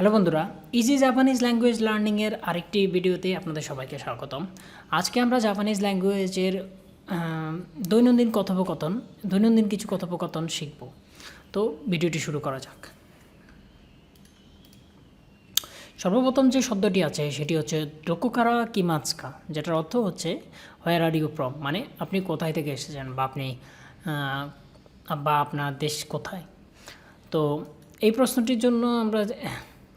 Hello বন্ধুরা, easy Japanese language লার্নিংয়ের আরেকটি ভিডিওতে আপনাদের সবাইকে স্বাগতম। আজকে আমরা জাপানিজ ল্যাঙ্গুয়েজের দৈনন্দিন কিছু কথোপকথন শিখব। তো ভিডিওটি শুরু করা যাক। সর্বপ্রথম যে শব্দটি আছে সেটি হচ্ছে দোকোকারা কিমাৎসুকা, যেটার অর্থ হচ্ছে হোয়ার আর ইউ ফ্রম, মানে আপনি কোথায় থেকে এসেছেন বা আপনার দেশ কোথায়। তো এই প্রশ্নটির জন্য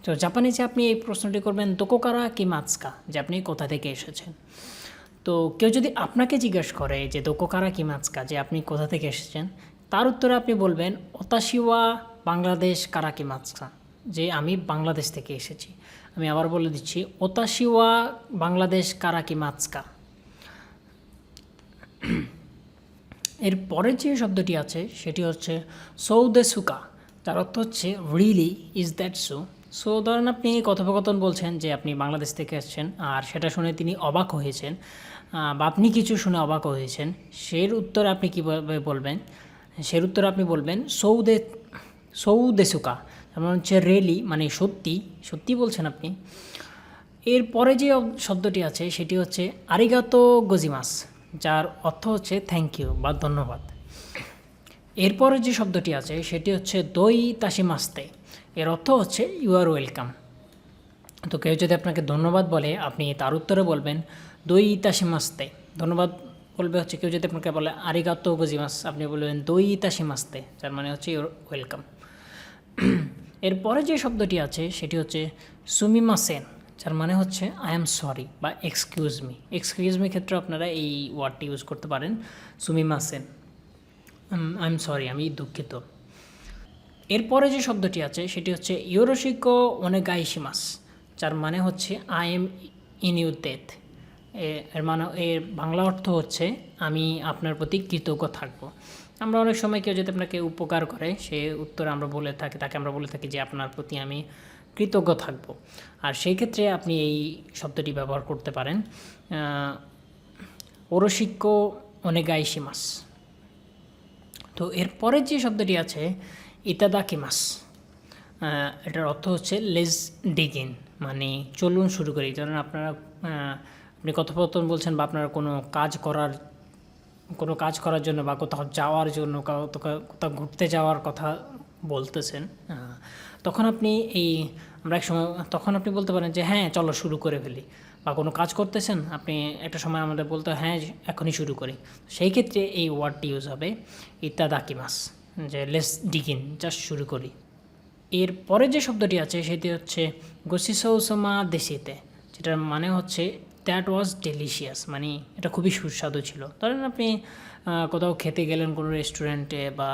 তো জাপানিজে আপনি এই প্রশ্নটি করবেন দোকোকারা কিমাৎসুকা, যে আপনি কোথা থেকে এসেছেন। তো কেউ যদি আপনাকে জিজ্ঞেস করে যে দোকোকারা কিমাৎসুকা, যে আপনি কোথা থেকে এসেছেন, তার উত্তরে আপনি বলবেন ওতাশিওয়া বাংলাদেশ কারা কিমাৎসুকা, যে আমি বাংলাদেশ থেকে এসেছি। আমি আবার বলে দিচ্ছি, ওতাশিওয়া বাংলাদেশ কারা কিমাৎসুকা। এর পরের যে শব্দটি আছে সেটি হচ্ছে সৌদেসুকা, যার অর্থ হচ্ছে রিয়েলি, ইজ দ্যাট সো ধরেন আপনি কথোপকথন বলছেন যে আপনি বাংলাদেশ থেকে এসেছেন, আর সেটা শুনে তিনি অবাক হয়েছেন বা আপনি কিছু শুনে অবাক হয়েছেন। সের উত্তরে আপনি কীভাবে বলবেন? আপনি বলবেন সৌদেসুকা, যেমন হচ্ছে রিয়েলি মানে সত্যি বলছেন আপনি। এরপরে যে শব্দটি আছে সেটি হচ্ছে আরিগাতো গোজিমাস, যার অর্থ হচ্ছে থ্যাংক ইউ বা ধন্যবাদ। এরপরে যে শব্দটি আছে সেটি হচ্ছে দই তাশিমাস্তে, এর অর্থ হচ্ছে ইউ আর ওয়েলকাম। তো কেউ যদি আপনাকে ধন্যবাদ বলে, আপনি তার উত্তরে বলবেন দই তাশিমাস্তে। ধন্যবাদ বলবে হচ্ছে কেউ যদি আপনাকে বলে আরিগাতো গোজিমাস, আপনি বলবেন দই তাশিমাস্তে, যার মানে হচ্ছে ইউর ওয়েলকাম। এরপরে যে শব্দটি আছে সেটি হচ্ছে সুমিমাসেন, যার মানে হচ্ছে আই এম সরি বা এক্সকিউজ মি ক্ষেত্রে আপনারা এই ওয়ার্ডটি ইউজ করতে পারেন, সুমিমাসেন, আই এম সরি, আমি দুঃখিত। এরপরে যে শব্দটি আছে সেটি হচ্ছে ইয়োরোশিকো ওনেগাইশিমাস, যার মানে হচ্ছে I am in you death. এর বাংলা অর্থ হচ্ছে আমি আপনার প্রতি কৃতজ্ঞ থাকব। আমরা অনেক সময় কেউ যদি আপনাকে উপকার করে, সে উত্তরে তাকে আমরা বলে থাকি যে আপনার প্রতি আমি কৃতজ্ঞ থাকব। আর সেই ক্ষেত্রে আপনি এই শব্দটি ব্যবহার করতে পারেন, ওরোশিকো ওনেগাইশিমাস। তো এরপরের যে শব্দটি আছে ইতাদাকিমাস, এটার অর্থ হচ্ছে লেজ ডিগিন, মানে চলুন শুরু করি। কারণ আপনি কথোপকথন বলছেন বা আপনার কোনো কাজ করার জন্য বা কোথাও যাওয়ার জন্য, কোথাও ঘুরতে যাওয়ার কথা বলতেছেন, তখন আপনি তখন আপনি বলতে পারেন যে হ্যাঁ চলো শুরু করে ফেলি। বা কোনো কাজ করতেছেন আপনি, একটা সময় আমাদের বলতে হ্যাঁ এখনই শুরু করি। সেই ক্ষেত্রে এই ওয়ার্ডটি ইউজ হবে ইত্যাদাকিমাস, যে লেটস ডিগিন, জাস্ট শুরু করি। এর পরে যে শব্দটি আছে সেটি হচ্ছে গোসিসৌসমা দেশিতে, যেটার মানে হচ্ছে দ্যাট ওয়াজ ডেলিশিয়াস, মানে এটা খুবই সুস্বাদু ছিল। ধরেন আপনি কোথাও খেতে গেলেন, কোনো রেস্টুরেন্টে বা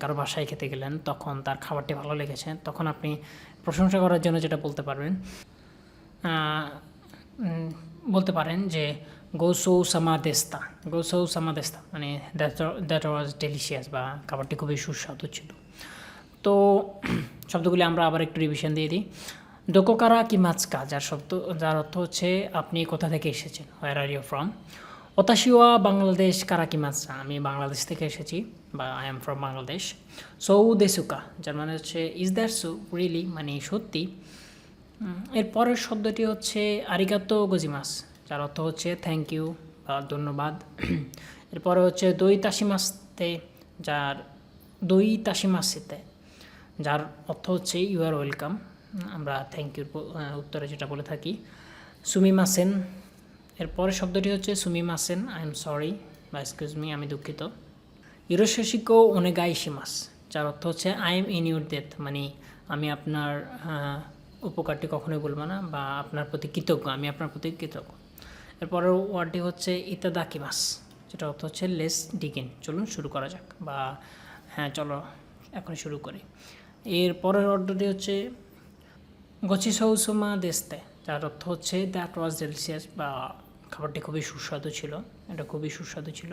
কারো বাসায় খেতে গেলেন, তখন তার খাবারটি ভালো লেগেছে, তখন আপনি প্রশংসা করার জন্য যেটা বলতে পারেন যে গোসৌ সামাদেস্তা, মানে দ্যাট ওয়াজ ডেলিশিয়াস, বা খাবারটি খুবই সুস্বাদু ছিল। তো শব্দগুলি আমরা আবার একটু রিভিশন দিয়ে দিই। দোকোকারা কিমাৎসুকা, যার অর্থ হচ্ছে আপনি কোথা থেকে এসেছেন, হোয়ার আর ইউ ফ্রম। ওতাশিওয়া বাংলাদেশ কারা কিমাৎসুকা, আমি বাংলাদেশ থেকে এসেছি বা আই এম ফ্রম বাংলাদেশ। সৌদেসুকা, যার মানে হচ্ছে ইজ দ্যাট সো, রিয়েলি মানে সত্যি। এর পরের শব্দটি হচ্ছে আরিগাতো গোজিমাস, যার অর্থ হচ্ছে থ্যাংক ইউ বা ধন্যবাদ। এরপরে হচ্ছে দই তাশিমাস্তে, যার অর্থ হচ্ছে ইউ আর ওয়েলকাম, আমরা থ্যাংক ইউর উত্তরে যেটা বলে থাকি। সুমিমাসেন, এর পরের শব্দটি হচ্ছে সুমিমাসেন, আই এম সরি বা এক্সকিউজ মি, আমি দুঃখিত। ইরোশিকো ওনেগাইশিমাস, যার অর্থ হচ্ছে I am in your death, মানে আমি আপনার উপকারটি কখনোই বলবো না বা আপনার প্রতি কৃতজ্ঞ, আমি আপনার প্রতি কৃতজ্ঞ। এরপরের ওয়ার্ডটি হচ্ছে ইতাদাকিমাস, যেটা অর্থ হচ্ছে লেটস ডিগিন, চলুন শুরু করা যাক, বা হ্যাঁ চলো এখনই শুরু করি। এর পরের অর্ডারটি হচ্ছে গোচিসৌসমা দেস্তে, যার অর্থ হচ্ছে দ্যাট ওয়াজ ডেলিশিয়াস, বা খাবারটি খুবই সুস্বাদু ছিল, এটা খুবই সুস্বাদু ছিল।